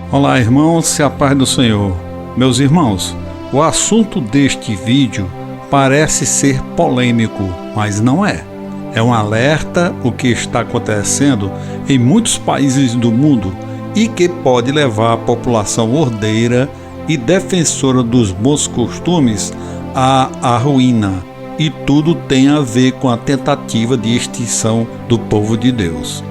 Olá, irmãos, e a paz do Senhor. Meus irmãos, o assunto deste vídeo parece ser polêmico, mas não é. É um alerta o que está acontecendo em muitos países do mundo e que pode levar a população ordeira e defensora dos bons costumes à ruína. E tudo tem a ver com a tentativa de extinção do povo de Deus.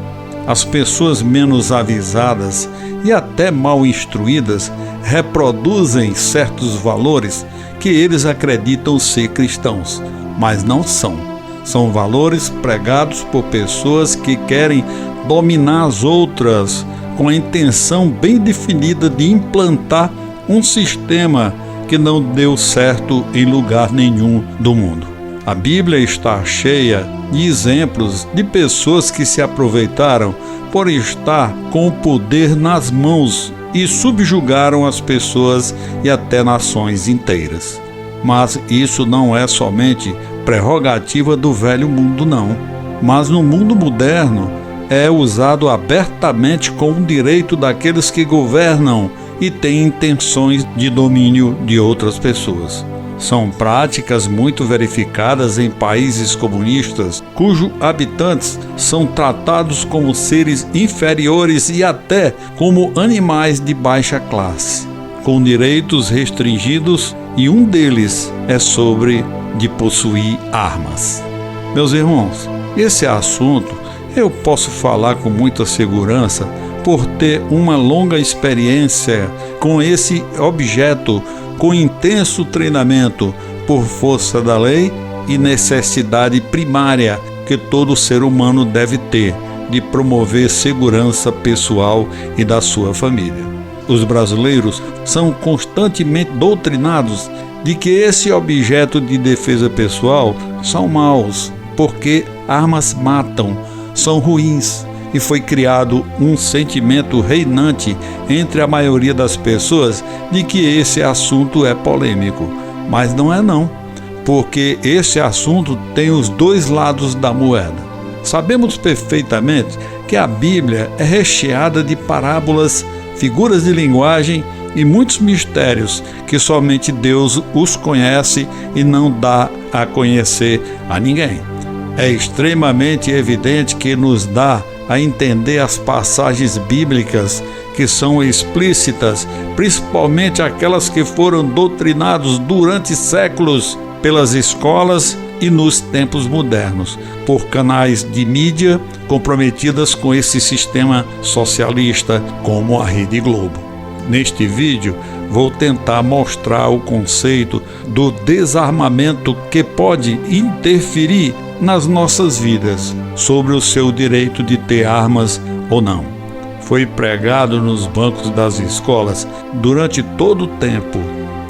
As pessoas menos avisadas e até mal instruídas reproduzem certos valores que eles acreditam ser cristãos, mas não são. São valores pregados por pessoas que querem dominar as outras com a intenção bem definida de implantar um sistema que não deu certo em lugar nenhum do mundo. A Bíblia está cheia de exemplos de pessoas que se aproveitaram por estar com o poder nas mãos e subjugaram as pessoas e até nações inteiras. Mas isso não é somente prerrogativa do velho mundo, não. Mas no mundo moderno é usado abertamente como direito daqueles que governam e têm intenções de domínio de outras pessoas. São práticas muito verificadas em países comunistas, cujos habitantes são tratados como seres inferiores e até como animais de baixa classe, com direitos restringidos, e um deles é sobre de possuir armas. Meus irmãos, esse assunto eu posso falar com muita segurança por ter uma longa experiência com esse objeto, com intenso treinamento por força da lei e necessidade primária que todo ser humano deve ter de promover segurança pessoal e da sua família. Os brasileiros são constantemente doutrinados de que esse objeto de defesa pessoal são maus, porque armas matam, são ruins. E foi criado um sentimento reinante entre a maioria das pessoas de que esse assunto é polêmico. Mas não é não, porque esse assunto tem os dois lados da moeda. Sabemos perfeitamente que a Bíblia é recheada de parábolas, figuras de linguagem e muitos mistérios que somente Deus os conhece e não dá a conhecer a ninguém. É extremamente evidente que nos dá a entender as passagens bíblicas que são explícitas, principalmente aquelas que foram doutrinadas durante séculos pelas escolas e nos tempos modernos, por canais de mídia comprometidas com esse sistema socialista, como a Rede Globo. Neste vídeo, vou tentar mostrar o conceito do desarmamento que pode interferir nas nossas vidas, sobre o seu direito de ter armas ou não. Foi pregado nos bancos das escolas durante todo o tempo.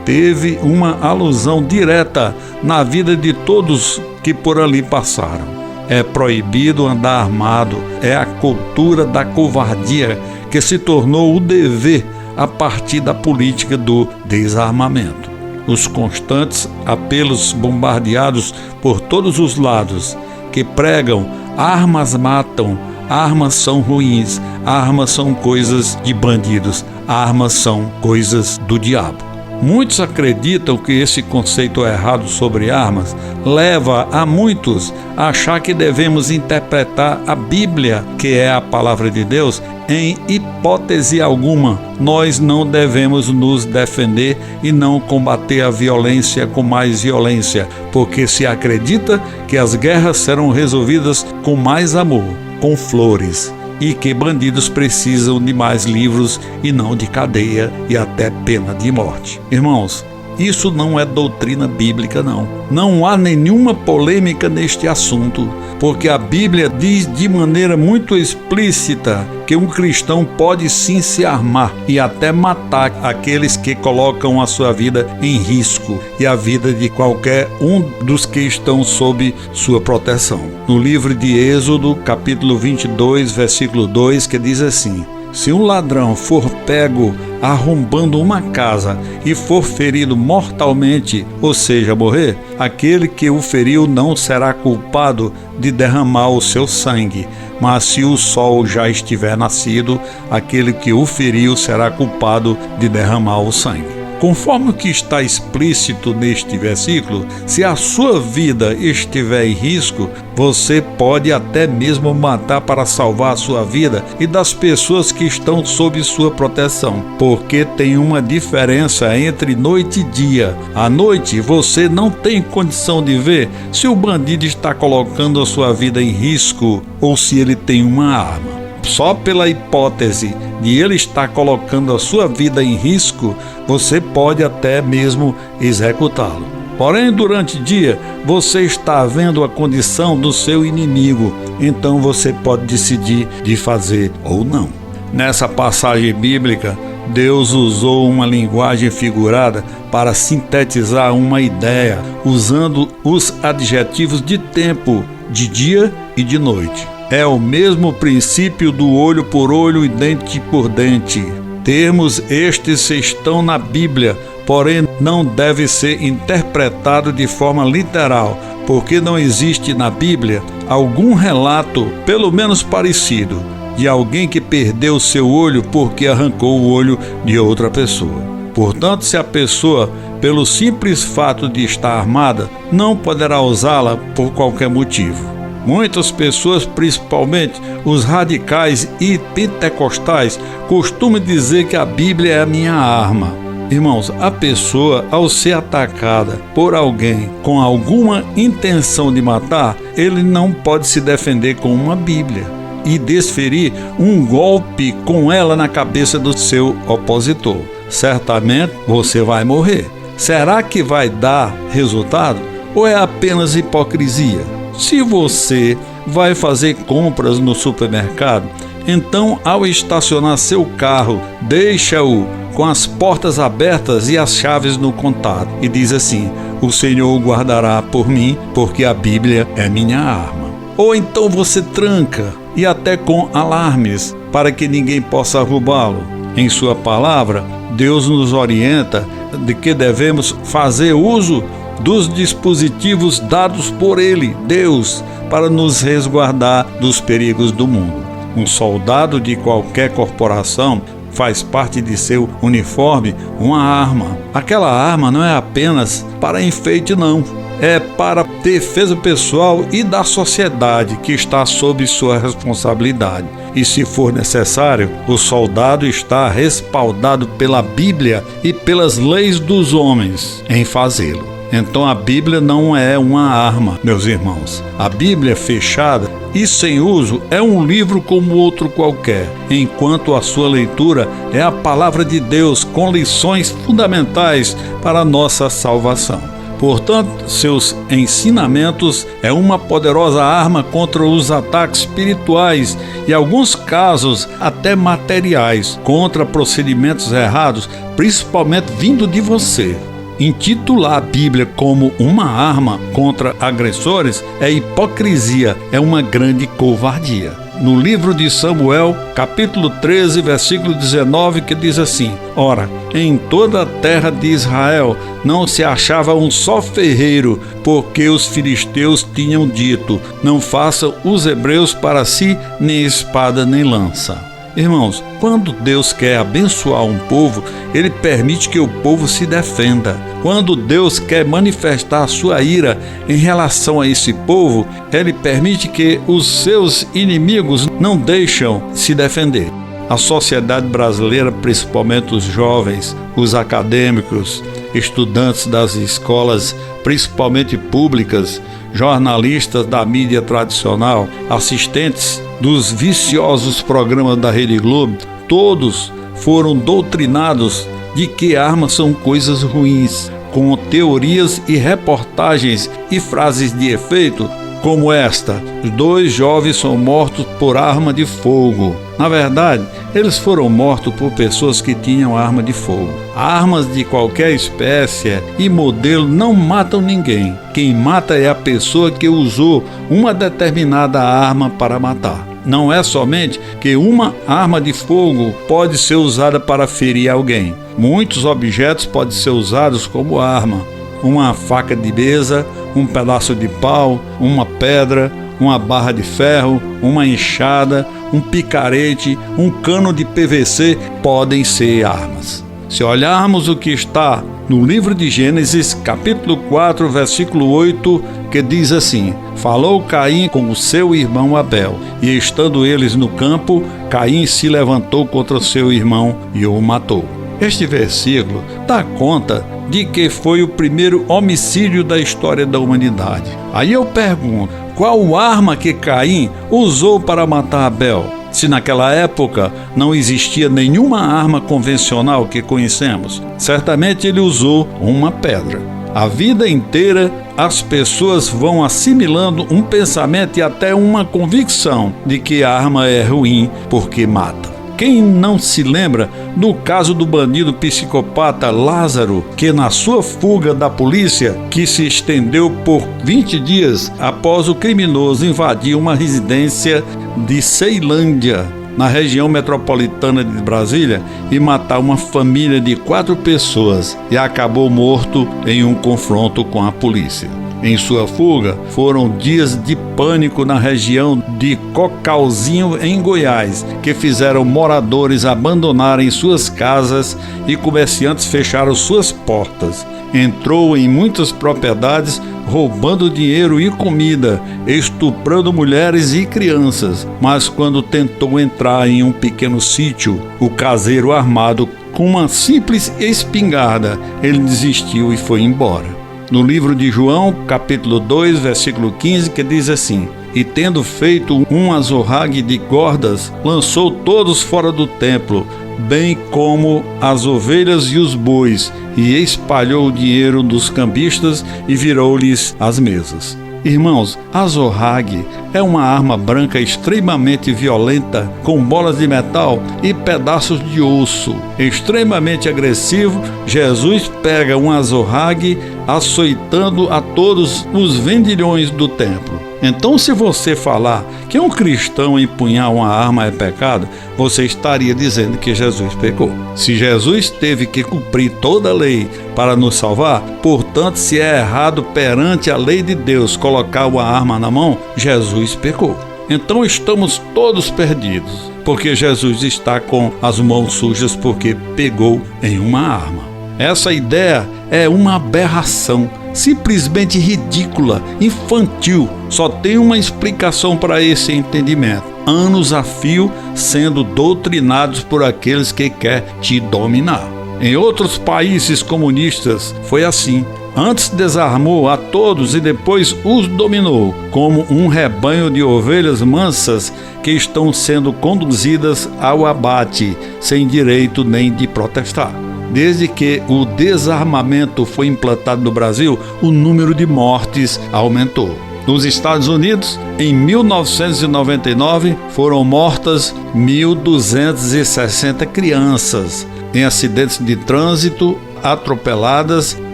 Teve uma alusão direta na vida de todos que por ali passaram. É proibido andar armado, é a cultura da covardia que se tornou o dever a partir da política do desarmamento. Os constantes apelos bombardeados por todos os lados, que pregam armas matam, armas são ruins, armas são coisas de bandidos, armas são coisas do diabo. Muitos acreditam que esse conceito errado sobre armas leva a muitos a achar que devemos interpretar a Bíblia, que é a palavra de Deus, em hipótese alguma. Nós não devemos nos defender e não combater a violência com mais violência, porque se acredita que as guerras serão resolvidas com mais amor, com flores, e que bandidos precisam de mais livros e não de cadeia e até pena de morte. Irmãos, isso não é doutrina bíblica, não. Não há nenhuma polêmica neste assunto, porque a Bíblia diz de maneira muito explícita que um cristão pode sim se armar e até matar aqueles que colocam a sua vida em risco e a vida de qualquer um dos que estão sob sua proteção. No livro de Êxodo, capítulo 22, versículo 2, que diz assim: se um ladrão for pego arrombando uma casa e for ferido mortalmente, ou seja, morrer, aquele que o feriu não será culpado de derramar o seu sangue, mas se o sol já estiver nascido, aquele que o feriu será culpado de derramar o sangue. Conforme o que está explícito neste versículo, se a sua vida estiver em risco, você pode até mesmo matar para salvar a sua vida e das pessoas que estão sob sua proteção, porque tem uma diferença entre noite e dia. À noite, você não tem condição de ver se o bandido está colocando a sua vida em risco ou se ele tem uma arma. Só pela hipótese de ele estar colocando a sua vida em risco, você pode até mesmo executá-lo. Porém, durante o dia, você está vendo a condição do seu inimigo, então você pode decidir de fazer ou não. Nessa passagem bíblica, Deus usou uma linguagem figurada para sintetizar uma ideia, usando os adjetivos de tempo, de dia e de noite. É o mesmo princípio do olho por olho e dente por dente. Termos estes estão na Bíblia, porém não deve ser interpretado de forma literal, porque não existe na Bíblia algum relato, pelo menos parecido, de alguém que perdeu seu olho porque arrancou o olho de outra pessoa. Portanto, se a pessoa, pelo simples fato de estar armada, não poderá usá-la por qualquer motivo. Muitas pessoas, principalmente os radicais e pentecostais, costumam dizer que a Bíblia é a minha arma. Irmãos, a pessoa, ao ser atacada por alguém com alguma intenção de matar, ele não pode se defender com uma Bíblia e desferir um golpe com ela na cabeça do seu opositor. Certamente você vai morrer. Será que vai dar resultado ou é apenas hipocrisia? Se você vai fazer compras no supermercado, então ao estacionar seu carro, deixa-o com as portas abertas e as chaves no contato e diz assim: o Senhor o guardará por mim, porque a Bíblia é minha arma. Ou então você tranca e até com alarmes para que ninguém possa roubá-lo. Em sua palavra, Deus nos orienta de que devemos fazer uso dos dispositivos dados por Ele, Deus, para nos resguardar dos perigos do mundo. Um soldado de qualquer corporação faz parte de seu uniforme uma arma. Aquela arma não é apenas para enfeite, não. É para defesa pessoal e da sociedade que está sob sua responsabilidade. E se for necessário, o soldado está respaldado pela Bíblia e pelas leis dos homens em fazê-lo. Então a Bíblia não é uma arma, meus irmãos. A Bíblia fechada e sem uso é um livro como outro qualquer, enquanto a sua leitura é a palavra de Deus com lições fundamentais para a nossa salvação. Portanto, seus ensinamentos é uma poderosa arma contra os ataques espirituais e, em alguns casos, até materiais, contra procedimentos errados, principalmente vindo de você. Intitular a Bíblia como uma arma contra agressores é hipocrisia, é uma grande covardia. No livro de Samuel, capítulo 13, versículo 19, que diz assim: ora, em toda a terra de Israel não se achava um só ferreiro, porque os filisteus tinham dito: não façam os hebreus para si nem espada nem lança. Irmãos, quando Deus quer abençoar um povo, Ele permite que o povo se defenda. Quando Deus quer manifestar a sua ira em relação a esse povo, Ele permite que os seus inimigos não deixem se defender. A sociedade brasileira, principalmente os jovens, os acadêmicos, estudantes das escolas, principalmente públicas, jornalistas da mídia tradicional, assistentes dos viciosos programas da Rede Globo, todos foram doutrinados de que armas são coisas ruins, com teorias e reportagens e frases de efeito como esta: 2 jovens são mortos por arma de fogo. Na verdade, eles foram mortos por pessoas que tinham arma de fogo. Armas de qualquer espécie e modelo não matam ninguém. Quem mata é a pessoa que usou uma determinada arma para matar. Não é somente que uma arma de fogo pode ser usada para ferir alguém. Muitos objetos podem ser usados como arma. Uma faca de mesa, um pedaço de pau, uma pedra, uma barra de ferro, uma enxada, um picarete, um cano de PVC podem ser armas. Se olharmos o que está no livro de Gênesis, capítulo 4, versículo 8, que diz assim: falou Caim com o seu irmão Abel, e estando eles no campo, Caim se levantou contra seu irmão e o matou. Este versículo dá conta de que foi o primeiro homicídio da história da humanidade. Aí eu pergunto, qual arma que Caim usou para matar Abel? Se naquela época não existia nenhuma arma convencional que conhecemos, certamente ele usou uma pedra. A vida inteira as pessoas vão assimilando um pensamento e até uma convicção de que a arma é ruim porque mata. Quem não se lembra do caso do bandido psicopata Lázaro, que na sua fuga da polícia, que se estendeu por 20 dias após o criminoso invadir uma residência de Ceilândia, na região metropolitana de Brasília, e matar uma família de 4 pessoas e acabou morto em um confronto com a polícia. Em sua fuga, foram dias de pânico na região de Cocalzinho, em Goiás, que fizeram moradores abandonarem suas casas e comerciantes fecharam suas portas. Entrou em muitas propriedades, roubando dinheiro e comida, estuprando mulheres e crianças. Mas quando tentou entrar em um pequeno sítio, o caseiro armado com uma simples espingarda, ele desistiu e foi embora. No livro de João, capítulo 2, versículo 15, que diz assim: e tendo feito um azorrague de cordas, lançou todos fora do templo, bem como as ovelhas e os bois, e espalhou o dinheiro dos cambistas e virou-lhes as mesas. Irmãos, azorrague é uma arma branca extremamente violenta, com bolas de metal e pedaços de osso. Extremamente agressivo, Jesus pega um azorrague açoitando a todos os vendilhões do templo. Então, se você falar que um cristão empunhar uma arma é pecado, você estaria dizendo que Jesus pecou. Se Jesus teve que cumprir toda a lei para nos salvar, portanto, se é errado perante a lei de Deus colocar uma arma na mão, Jesus pecou. Então estamos todos perdidos, porque Jesus está com as mãos sujas porque pegou em uma arma. Essa ideia é uma aberração, simplesmente ridícula, infantil. Só tem uma explicação para esse entendimento: anos a fio sendo doutrinados por aqueles que querem te dominar. Em outros países comunistas foi assim. Antes desarmou a todos e depois os dominou, como um rebanho de ovelhas mansas que estão sendo conduzidas ao abate, sem direito nem de protestar. Desde que o desarmamento foi implantado no Brasil, o número de mortes aumentou. Nos Estados Unidos, em 1999, foram mortas 1.260 crianças em acidentes de trânsito, atropeladas,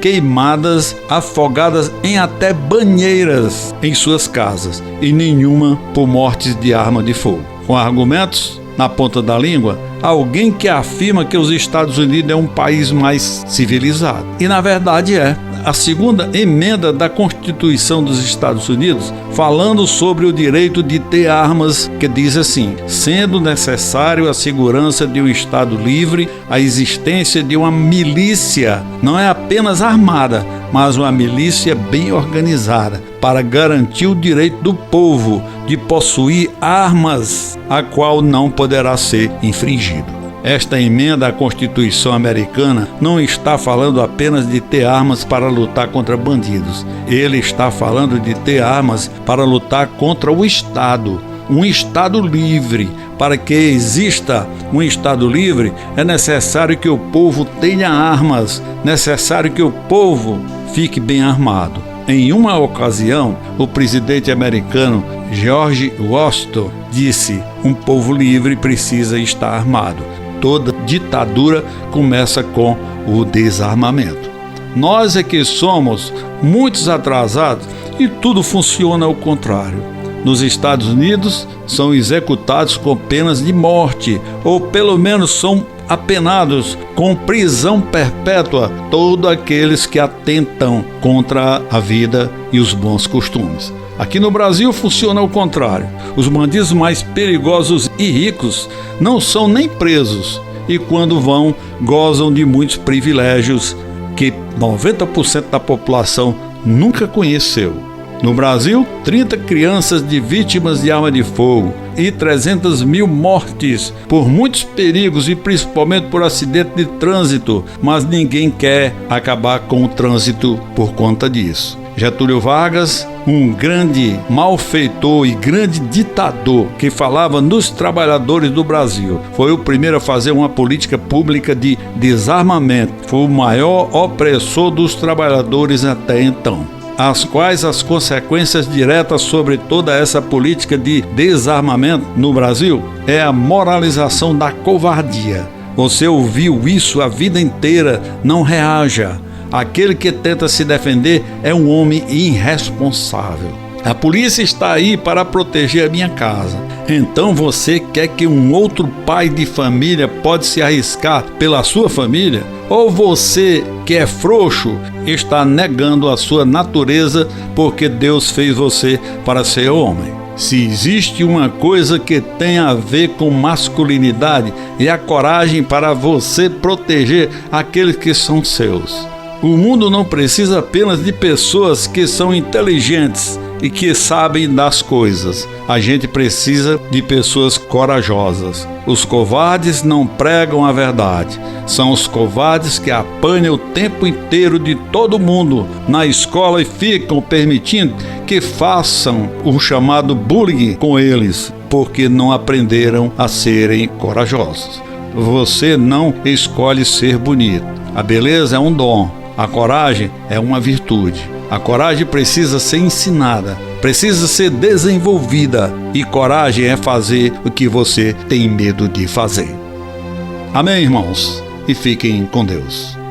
queimadas, afogadas em até banheiras em suas casas, e nenhuma por mortes de arma de fogo. Com argumentos na ponta da língua, alguém que afirma que os Estados Unidos é um país mais civilizado. E na verdade é. A segunda emenda da Constituição dos Estados Unidos, falando sobre o direito de ter armas, que diz assim: sendo necessário a segurança de um Estado livre, a existência de uma milícia, não é apenas armada, mas uma milícia bem organizada, para garantir o direito do povo de possuir armas, a qual não poderá ser infringido. Esta emenda à Constituição americana não está falando apenas de ter armas para lutar contra bandidos. Ele está falando de ter armas para lutar contra o Estado, um Estado livre. Para que exista um Estado livre, é necessário que o povo tenha armas, necessário que o povo fique bem armado. Em uma ocasião, o presidente americano George Washington disse: um povo livre precisa estar armado. Toda ditadura começa com o desarmamento. Nós é que somos muitos atrasados e tudo funciona ao contrário. Nos Estados Unidos, são executados com penas de morte, ou pelo menos são apenados com prisão perpétua todos aqueles que atentam contra a vida e os bons costumes. Aqui no Brasil funciona ao contrário. Os bandidos mais perigosos e ricos não são nem presos e, quando vão, gozam de muitos privilégios que 90% da população nunca conheceu. No Brasil, 30 crianças de vítimas de arma de fogo e 300 mil mortes por muitos perigos e principalmente por acidente de trânsito, mas ninguém quer acabar com o trânsito por conta disso. Getúlio Vargas, um grande malfeitor e grande ditador que falava nos trabalhadores do Brasil, foi o primeiro a fazer uma política pública de desarmamento, foi o maior opressor dos trabalhadores até então. As quais as consequências diretas sobre toda essa política de desarmamento no Brasil é a moralização da covardia. Você ouviu isso a vida inteira, não reaja. Aquele que tenta se defender é um homem irresponsável. A polícia está aí para proteger a minha casa. Então você quer que um outro pai de família pode se arriscar pela sua família? Ou você, que é frouxo, está negando a sua natureza porque Deus fez você para ser homem? Se existe uma coisa que tem a ver com masculinidade, é a coragem para você proteger aqueles que são seus. O mundo não precisa apenas de pessoas que são inteligentes e que sabem das coisas. A gente precisa de pessoas corajosas. Os covardes não pregam a verdade. São os covardes que apanham o tempo inteiro de todo mundo na escola e ficam permitindo que façam o chamado bullying com eles, porque não aprenderam a serem corajosos. Você não escolhe ser bonito. A beleza é um dom. A coragem é uma virtude. A coragem precisa ser ensinada, precisa ser desenvolvida. E coragem é fazer o que você tem medo de fazer. Amém, irmãos? E fiquem com Deus.